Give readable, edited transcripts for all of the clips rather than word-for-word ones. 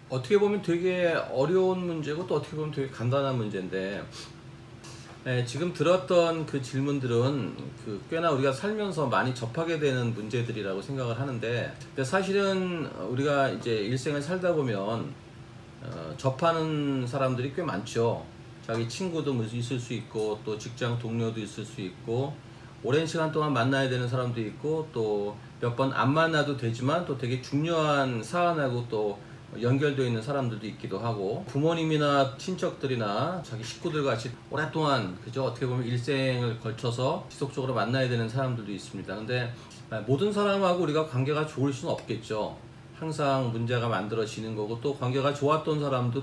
어떻게 보면 되게 어려운 문제고 또 어떻게 보면 되게 간단한 문제인데, 지금 들었던 그 질문들은 꽤나 우리가 살면서 많이 접하게 되는 문제들이라고 생각을 하는데, 근데 사실은 우리가 이제 일생을 살다 보면 접하는 사람들이 꽤 많죠. 자기 친구도 있을 수 있고, 또 직장 동료도 있을 수 있고, 오랜 시간 동안 만나야 되는 사람도 있고, 또 몇 번 안 만나도 되지만 또 되게 중요한 사안하고 또 연결되어 있는 사람들도 있기도 하고, 부모님이나 친척들이나 자기 식구들 같이 오랫동안 그죠, 어떻게 보면 일생을 걸쳐서 지속적으로 만나야 되는 사람들도 있습니다. 근데 모든 사람하고 우리가 관계가 좋을 수는 없겠죠. 항상 문제가 만들어지는 거고, 또 관계가 좋았던 사람도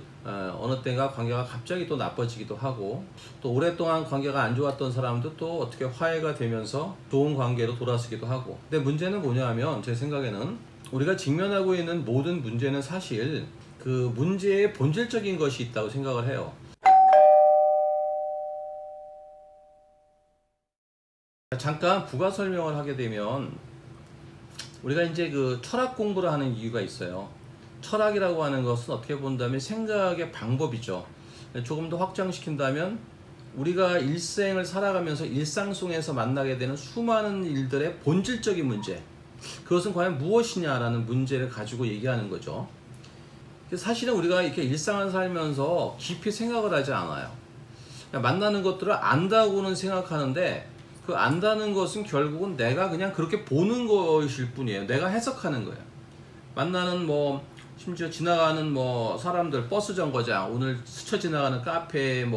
어느 때가 관계가 갑자기 또 나빠지기도 하고, 또 오랫동안 관계가 안 좋았던 사람도 또 어떻게 화해가 되면서 좋은 관계로 돌아서기도 하고. 근데 문제는 뭐냐 하면, 제 생각에는 우리가 직면하고 있는 모든 문제는 사실 그 문제의 본질적인 것이 있다고 생각을 해요. 잠깐 부가 설명을 하게 되면, 우리가 이제 그 철학 공부를 하는 이유가 있어요. 철학이라고 하는 것은 어떻게 본다면 생각의 방법이죠. 조금 더 확장시킨다면, 우리가 일생을 살아가면서 일상 속에서 만나게 되는 수많은 일들의 본질적인 문제, 그것은 과연 무엇이냐라는 문제를 가지고 얘기하는 거죠. 사실은 우리가 이렇게 일상을 살면서 깊이 생각을 하지 않아요. 만나는 것들을 안다고는 생각하는데, 그 안다는 것은 결국은 내가 그냥 그렇게 보는 것일 뿐이에요. 내가 해석하는 거예요. 만나는 심지어 지나가는 사람들, 버스 정거장, 오늘 스쳐 지나가는 카페,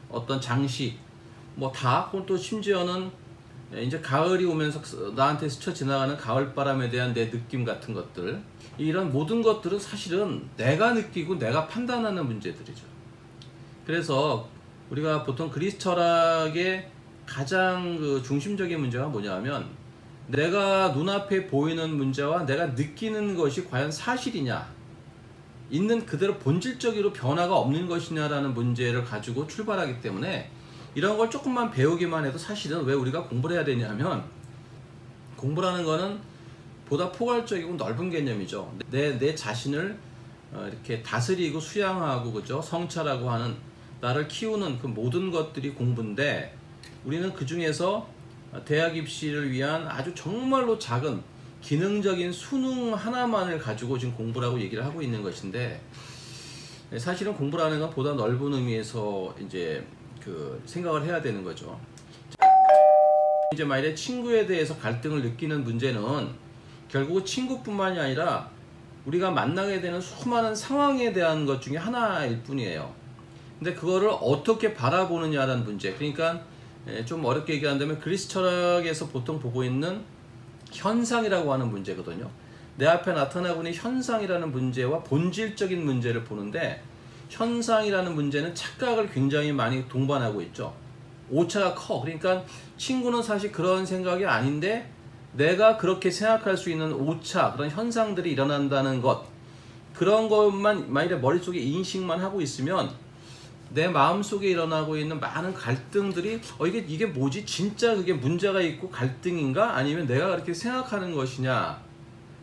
어떤 장식, 다, 또 심지어는 이제 가을이 오면서 나한테 스쳐 지나가는 가을바람에 대한 내 느낌 같은 것들, 이런 모든 것들은 사실은 내가 느끼고 내가 판단하는 문제들이죠. 그래서 우리가 보통 그리스 철학의 가장 중심적인 문제가 뭐냐 하면, 내가 눈앞에 보이는 문제와 내가 느끼는 것이 과연 사실이냐, 있는 그대로 본질적으로 변화가 없는 것이냐라는 문제를 가지고 출발하기 때문에, 이런 걸 조금만 배우기만 해도 사실은 왜 우리가 공부를 해야 되냐면, 공부라는 거는 보다 포괄적이고 넓은 개념이죠. 내 자신을 이렇게 다스리고 수양하고, 그죠, 성찰하고 하는, 나를 키우는 그 모든 것들이 공부인데, 우리는 그 중에서 대학 입시를 위한 아주 정말로 작은 기능적인 수능 하나만을 가지고 지금 공부라고 얘기를 하고 있는 것인데, 사실은 공부라는 건 보다 넓은 의미에서 이제 생각을 해야 되는 거죠. 이제 만약에 친구에 대해서 갈등을 느끼는 문제는 결국 친구뿐만이 아니라 우리가 만나게 되는 수많은 상황에 대한 것 중에 하나일 뿐이에요. 근데 그거를 어떻게 바라보느냐라는 문제, 그러니까 좀 어렵게 얘기한다면 그리스 철학에서 보통 보고 있는 현상이라고 하는 문제거든요. 내 앞에 나타나고 있는 현상이라는 문제와 본질적인 문제를 보는데, 현상이라는 문제는 착각을 굉장히 많이 동반하고 있죠. 오차가 커. 그러니까 친구는 사실 그런 생각이 아닌데, 내가 그렇게 생각할 수 있는 오차, 그런 현상들이 일어난다는 것, 그런 것만 만일에 머릿속에 인식만 하고 있으면, 내 마음속에 일어나고 있는 많은 갈등들이 이게 뭐지? 진짜 그게 문제가 있고 갈등인가? 아니면 내가 그렇게 생각하는 것이냐?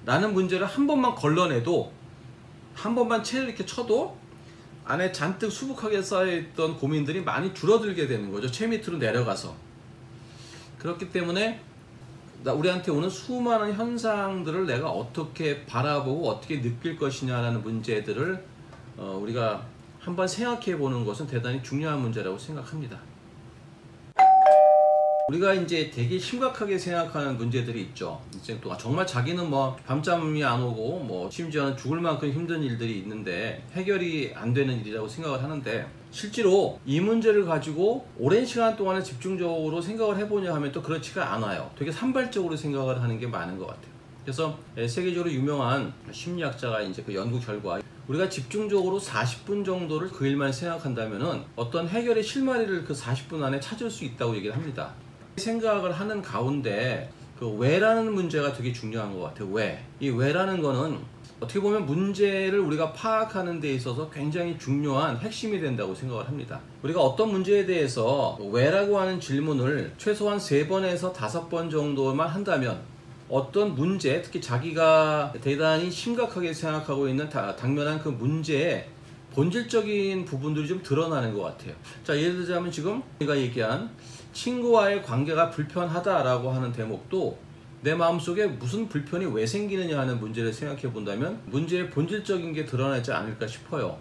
라는 문제를 한 번만 걸러내도, 한 번만 채를 이렇게 쳐도 안에 잔뜩 수북하게 쌓여있던 고민들이 많이 줄어들게 되는 거죠. 채 밑으로 내려가서. 그렇기 때문에 우리한테 오는 수많은 현상들을 내가 어떻게 바라보고 어떻게 느낄 것이냐라는 문제들을 우리가 한번 생각해 보는 것은 대단히 중요한 문제라고 생각합니다. 우리가 이제 되게 심각하게 생각하는 문제들이 있죠. 이제 또 정말 자기는 밤잠이 안 오고 심지어는 죽을 만큼 힘든 일들이 있는데 해결이 안 되는 일이라고 생각을 하는데, 실제로 이 문제를 가지고 오랜 시간 동안에 집중적으로 생각을 해보냐 하면 또 그렇지가 않아요. 되게 산발적으로 생각을 하는 게 많은 것 같아요. 그래서 세계적으로 유명한 심리학자가 이제 그 연구 결과, 우리가 집중적으로 40분 정도를 그 일만 생각한다면은 어떤 해결의 실마리를 그 40분 안에 찾을 수 있다고 얘기를 합니다. 생각을 하는 가운데 그 왜라는 문제가 되게 중요한 것 같아요. 왜? 이 왜라는 거는 어떻게 보면 문제를 우리가 파악하는 데 있어서 굉장히 중요한 핵심이 된다고 생각을 합니다. 우리가 어떤 문제에 대해서 왜라고 하는 질문을 최소한 3번에서 5번 정도만 한다면, 어떤 문제, 특히 자기가 대단히 심각하게 생각하고 있는 당면한 그 문제의 본질적인 부분들이 좀 드러나는 것 같아요. 자, 예를 들자면 지금 우리가 얘기한 친구와의 관계가 불편하다라고 하는 대목도 내 마음속에 무슨 불편이 왜 생기느냐 하는 문제를 생각해 본다면 문제의 본질적인 게 드러나지 않을까 싶어요.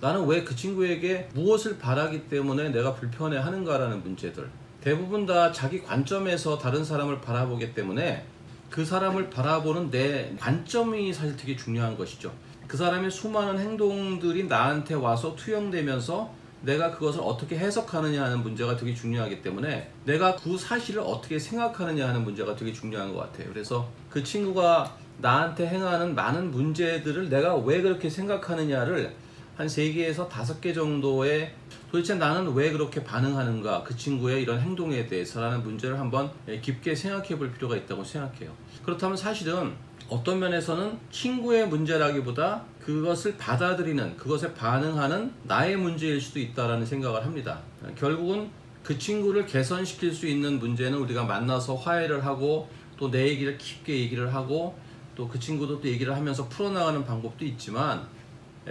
나는 왜 그 친구에게 무엇을 바라기 때문에 내가 불편해 하는가라는 문제들. 대부분 다 자기 관점에서 다른 사람을 바라보기 때문에 그 사람을 바라보는 내 관점이 사실 되게 중요한 것이죠. 그 사람의 수많은 행동들이 나한테 와서 투영되면서 내가 그것을 어떻게 해석하느냐 하는 문제가 되게 중요하기 때문에 내가 그 사실을 어떻게 생각하느냐 하는 문제가 되게 중요한 것 같아요. 그래서 그 친구가 나한테 행하는 많은 문제들을 내가 왜 그렇게 생각하느냐를 한 3개에서 5개 정도의 도대체 나는 왜 그렇게 반응하는가, 그 친구의 이런 행동에 대해서라는 문제를 한번 깊게 생각해 볼 필요가 있다고 생각해요. 그렇다면 사실은 어떤 면에서는 친구의 문제라기보다 그것을 받아들이는, 그것에 반응하는 나의 문제일 수도 있다는 생각을 합니다. 결국은 그 친구를 개선시킬 수 있는 문제는 우리가 만나서 화해를 하고 또 내 얘기를 깊게 얘기를 하고 또 그 친구도 또 얘기를 하면서 풀어나가는 방법도 있지만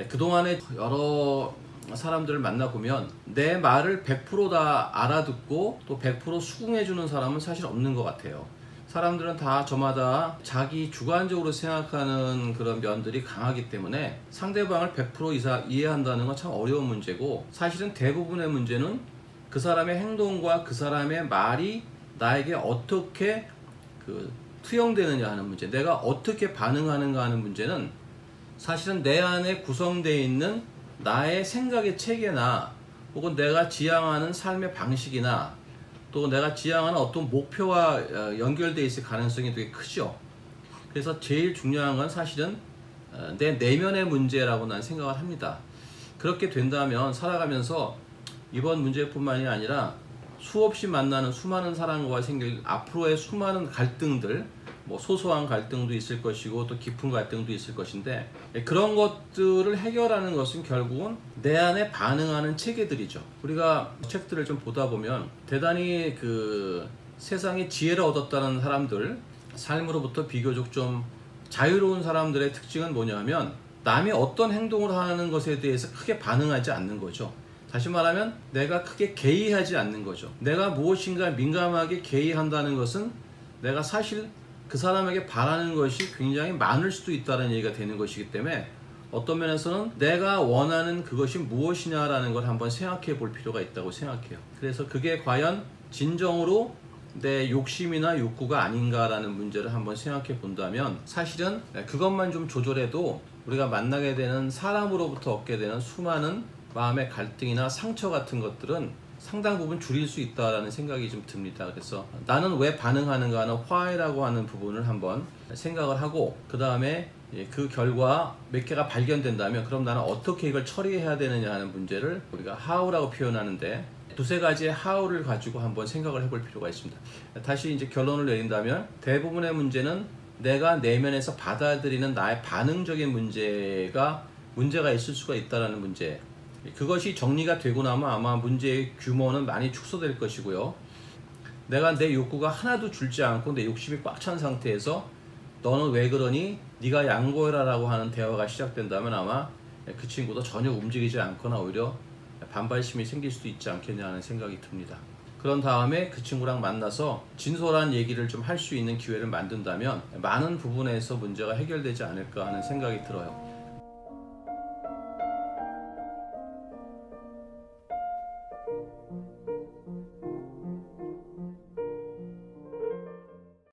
그동안에 여러 사람들을 만나보면 내 말을 100% 다 알아듣고 또 100% 수긍해주는 사람은 사실 없는 것 같아요. 사람들은 다 저마다 자기 주관적으로 생각하는 그런 면들이 강하기 때문에 상대방을 100% 이해한다는 건 참 어려운 문제고, 사실은 대부분의 문제는 그 사람의 행동과 그 사람의 말이 나에게 어떻게 투영되느냐 하는 문제, 내가 어떻게 반응하는가 하는 문제는 사실은 내 안에 구성되어 있는 나의 생각의 체계나 혹은 내가 지향하는 삶의 방식이나 또 내가 지향하는 어떤 목표와 연결되어 있을 가능성이 되게 크죠. 그래서 제일 중요한 건 사실은 내 내면의 문제라고 난 생각을 합니다. 그렇게 된다면 살아가면서 이번 문제뿐만이 아니라 수없이 만나는 수많은 사람과 생길 앞으로의 수많은 갈등들, 뭐 소소한 갈등도 있을 것이고 또 깊은 갈등도 있을 것인데, 그런 것들을 해결하는 것은 결국은 내 안에 반응하는 체계들이죠. 우리가 책들을 좀 보다 보면 대단히 세상에 지혜를 얻었다는 사람들, 삶으로부터 비교적 좀 자유로운 사람들의 특징은 뭐냐면 남이 어떤 행동을 하는 것에 대해서 크게 반응하지 않는 거죠. 다시 말하면 내가 크게 개의하지 않는 거죠. 내가 무엇인가 민감하게 개의한다는 것은 내가 사실 그 사람에게 바라는 것이 굉장히 많을 수도 있다는 얘기가 되는 것이기 때문에 어떤 면에서는 내가 원하는 그것이 무엇이냐라는 걸 한번 생각해 볼 필요가 있다고 생각해요. 그래서 그게 과연 진정으로 내 욕심이나 욕구가 아닌가라는 문제를 한번 생각해 본다면 사실은 그것만 좀 조절해도 우리가 만나게 되는 사람으로부터 얻게 되는 수많은 마음의 갈등이나 상처 같은 것들은 상당 부분 줄일 수 있다는 생각이 좀 듭니다. 그래서 나는 왜 반응하는가 하는 화해라고 하는 부분을 한번 생각을 하고 그 다음에 그 결과 몇 개가 발견된다면 그럼 나는 어떻게 이걸 처리해야 되느냐 하는 문제를 우리가 how라고 표현하는데 2-3가지의 how를 가지고 한번 생각을 해볼 필요가 있습니다. 다시 이제 결론을 내린다면 대부분의 문제는 내가 내면에서 받아들이는 나의 반응적인 문제가 있을 수가 있다는 문제, 그것이 정리가 되고 나면 아마 문제의 규모는 많이 축소될 것이고요. 내가 내 욕구가 하나도 줄지 않고 내 욕심이 꽉 찬 상태에서 너는 왜 그러니? 네가 양보해라 라고 하는 대화가 시작된다면 아마 그 친구도 전혀 움직이지 않거나 오히려 반발심이 생길 수도 있지 않겠냐 하는 생각이 듭니다. 그런 다음에 그 친구랑 만나서 진솔한 얘기를 좀 할 수 있는 기회를 만든다면 많은 부분에서 문제가 해결되지 않을까 하는 생각이 들어요.